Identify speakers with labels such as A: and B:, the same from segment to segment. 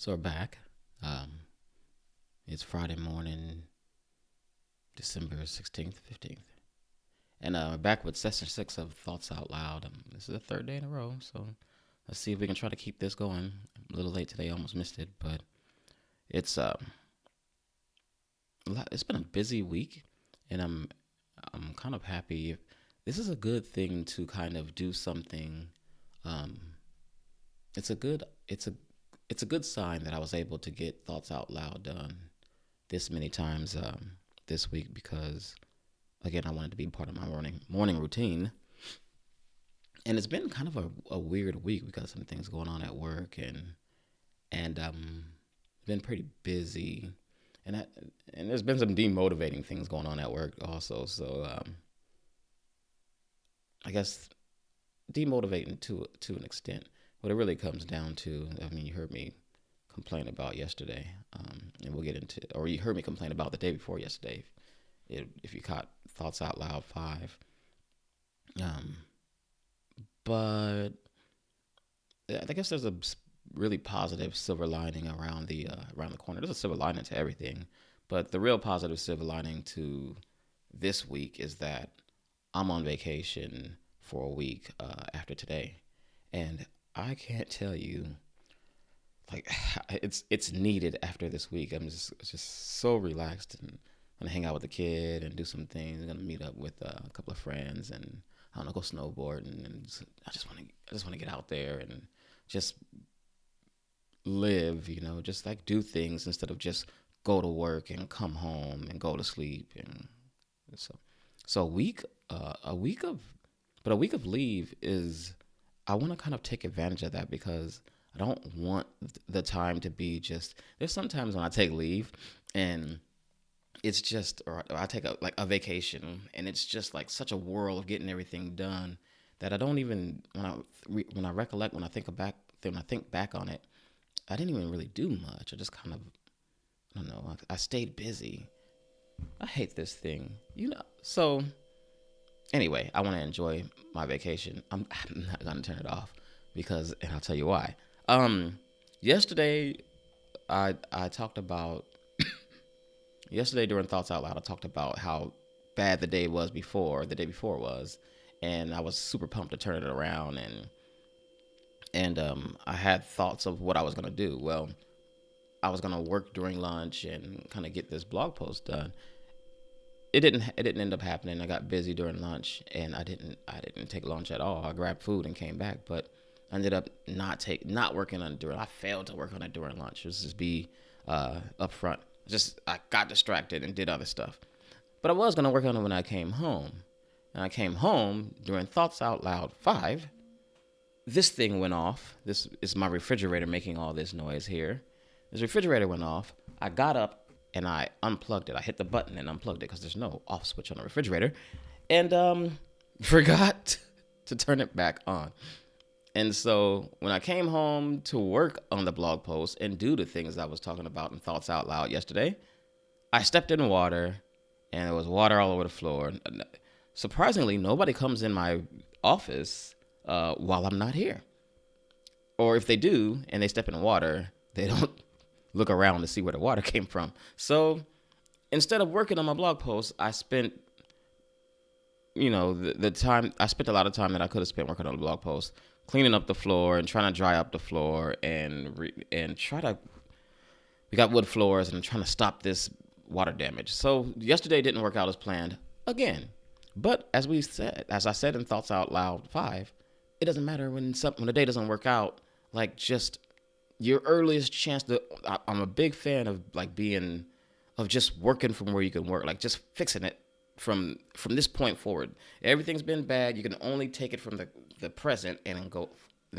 A: So we're back. Um, it's Friday morning, December 16th, 15th. And we're back with session 6 of Thoughts Out Loud. This is the third day in a row, so let's see if we can try to keep this going. I'm a little late today, almost missed it, but it's it's been a busy week, and I'm kind of happy. This is a good thing to kind of do something. Um, it's a good it's a it's a good sign that I was able to get Thoughts Out Loud done this many times this week because again I wanted to be part of my morning routine, and it's been kind of a weird week because some things going on at work and been pretty busy, and I, and there's been some demotivating things going on at work also. So I guess demotivating to an extent. What it really comes down to, I mean, you heard me complain about yesterday, and we'll get into, or you heard me complain about the day before yesterday. If you caught Thoughts Out Loud 5, um, but I guess there's a really positive silver lining around the corner. There's a silver lining to everything, but the real positive silver lining to this week is that I'm on vacation for a week after today, and I can't tell you like it's needed after this week. I'm just so relaxed and gonna hang out with the kid and do some things. I'm gonna meet up with a couple of friends and I don't know, go snowboarding and I just want to get out there and just live. Just like do things instead of just go to work and come home and go to sleep and so so a week of but a week of leave is I want to kind of take advantage of that because I don't want the time to be just. There's sometimes when I take leave, and it's just, or I take a vacation, and it's just like such a whirl of getting everything done that I don't even when I recollect when I think back on it, I didn't even really do much. I just kind of I don't know. I stayed busy. I hate this thing. So anyway, I want to enjoy my vacation. I'm not gonna turn it off and I'll tell you why. Um, yesterday I talked about yesterday during Thoughts Out Loud. I talked about how bad the day before was, and I was super pumped to turn it around and I had thoughts of what I was gonna do. Well, I was gonna work during lunch and kind of get this blog post done. It didn't end up happening. I got busy during lunch and I didn't take lunch at all. I grabbed food and came back, but I ended up not working on it during. I failed to work on it during lunch. Let's just be upfront. Just I got distracted and did other stuff. But I was gonna work on it when I came home. And I came home during Thoughts Out Loud 5. This thing went off. This is my refrigerator making all this noise here. This refrigerator went off. I got up and I unplugged it. I hit the button and unplugged it because there's no off switch on the refrigerator, and forgot to turn it back on. And so when I came home to work on the blog post and do the things I was talking about in Thoughts Out Loud yesterday, I stepped in water and there was water all over the floor. Surprisingly, nobody comes in my office while I'm not here. Or if they do and they step in the water, they don't look around to see where the water came from. So instead of working on my blog post, I spent, the time, I spent a lot of time that I could have spent working on the blog post, cleaning up the floor and trying to dry up the floor and we got wood floors and I'm trying to stop this water damage. So yesterday didn't work out as planned again. But as I said in Thoughts Out Loud 5, it doesn't matter when the day doesn't work out. Like just your earliest chance I'm a big fan of of just working from where you can work, like just fixing it from this point forward. Everything's been bad. You can only take it from the present and then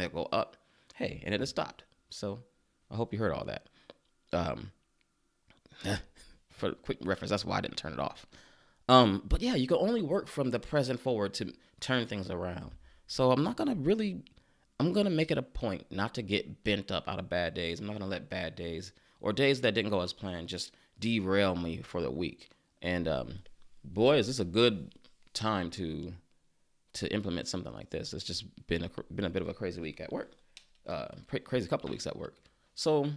A: go up. Hey, and then it stopped. So I hope you heard all that. Um, for quick reference, that's why I didn't turn it off. But yeah, you can only work from the present forward to turn things around. So I'm gonna make it a point not to get bent up out of bad days. I'm not gonna let bad days or days that didn't go as planned just derail me for the week. And boy, is this a good time to implement something like this. It's just been a bit of a crazy week at work, crazy couple of weeks at work. So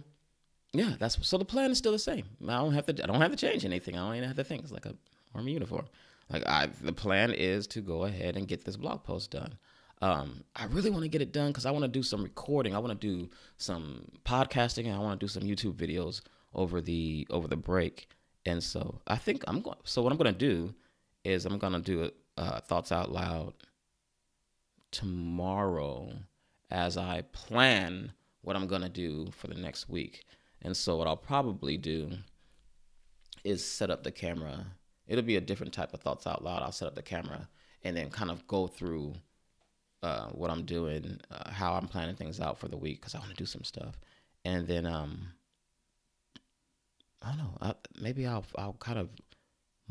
A: Yeah, that's so the plan is still the same. I don't have to change anything. I don't even have to think. It's like a army uniform. The plan is to go ahead and get this blog post done. I really want to get it done because I want to do some recording. I want to do some podcasting, and I want to do some YouTube videos over the break. And so I think I'm going. So what I'm going to do is I'm going to do thoughts out loud tomorrow as I plan what I'm going to do for the next week. And so what I'll probably do is set up the camera. It'll be a different type of thoughts out loud. I'll set up the camera and then kind of go through what I'm doing, how I'm planning things out for the week because I want to do some stuff. And then I don't know. Maybe I'll kind of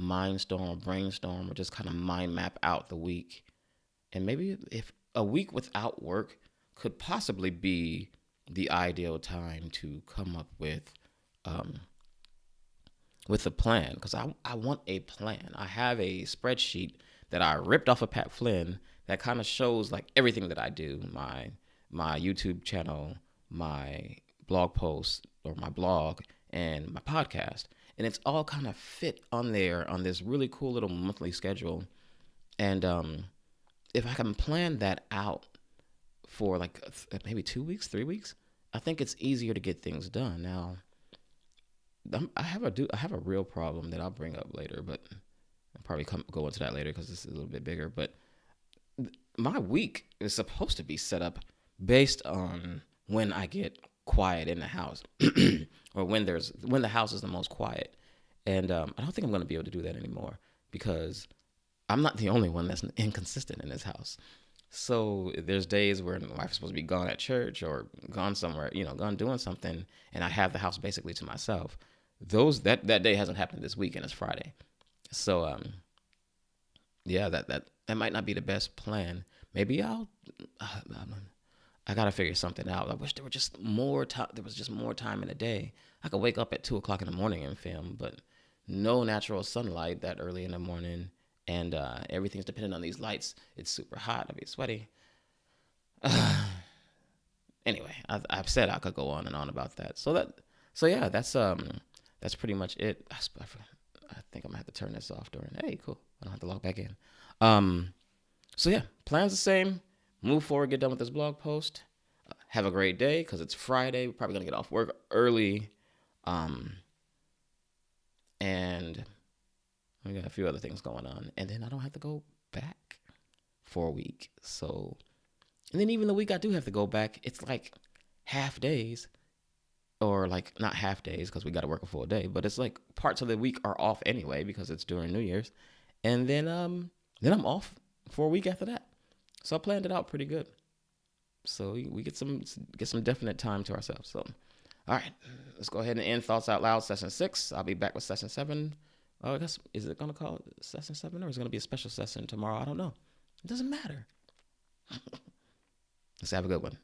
A: mindstorm or brainstorm or just kind of mind map out the week. And maybe if a week without work could possibly be the ideal time to come up with a plan because I want a plan. I have a spreadsheet that I ripped off of Pat Flynn that kind of shows like everything that I do, my YouTube channel, my blog posts or my blog and my podcast. And it's all kind of fit on there on this really cool little monthly schedule. And if I can plan that out for like maybe 2 weeks, 3 weeks, I think it's easier to get things done. Now, I have a real problem that I'll bring up later, but I'll probably go into that later because this is a little bit bigger. But my week is supposed to be set up based on when I get quiet in the house, or when the house is the most quiet. And I don't think I'm going to be able to do that anymore because I'm not the only one that's inconsistent in this house. So there's days where my wife is supposed to be gone at church or gone somewhere, gone doing something, and I have the house basically to myself. That day hasn't happened this week, and it's Friday. So yeah, that might not be the best plan. Maybe I gotta figure something out. I wish there were just more time. There was just more time in the day. I could wake up at 2:00 in the morning and film, but no natural sunlight that early in the morning, and everything's dependent on these lights. It's super hot. I'll be sweaty. Anyway, I've said I could go on and on about that. So yeah, that's pretty much it. I think I'm gonna have to turn this off during. Hey, cool. I don't have to log back in. So yeah, plans the same. Move forward, get done with this blog post. Have a great day because it's Friday. We're probably gonna get off work early. And we got a few other things going on, and then I don't have to go back for a week. So, and then even the week I do have to go back, it's like half days, or like not half days because we got to work a full day, but it's like parts of the week are off anyway because it's during New Year's, and then I'm off for a week after that. So I planned it out pretty good. So we get some definite time to ourselves. So, all right, let's go ahead and end Thoughts Out Loud Session 6. I'll be back with Session 7. I guess, is it going to call it Session 7 or is it going to be a special session tomorrow? I don't know. It doesn't matter. Let's have a good one.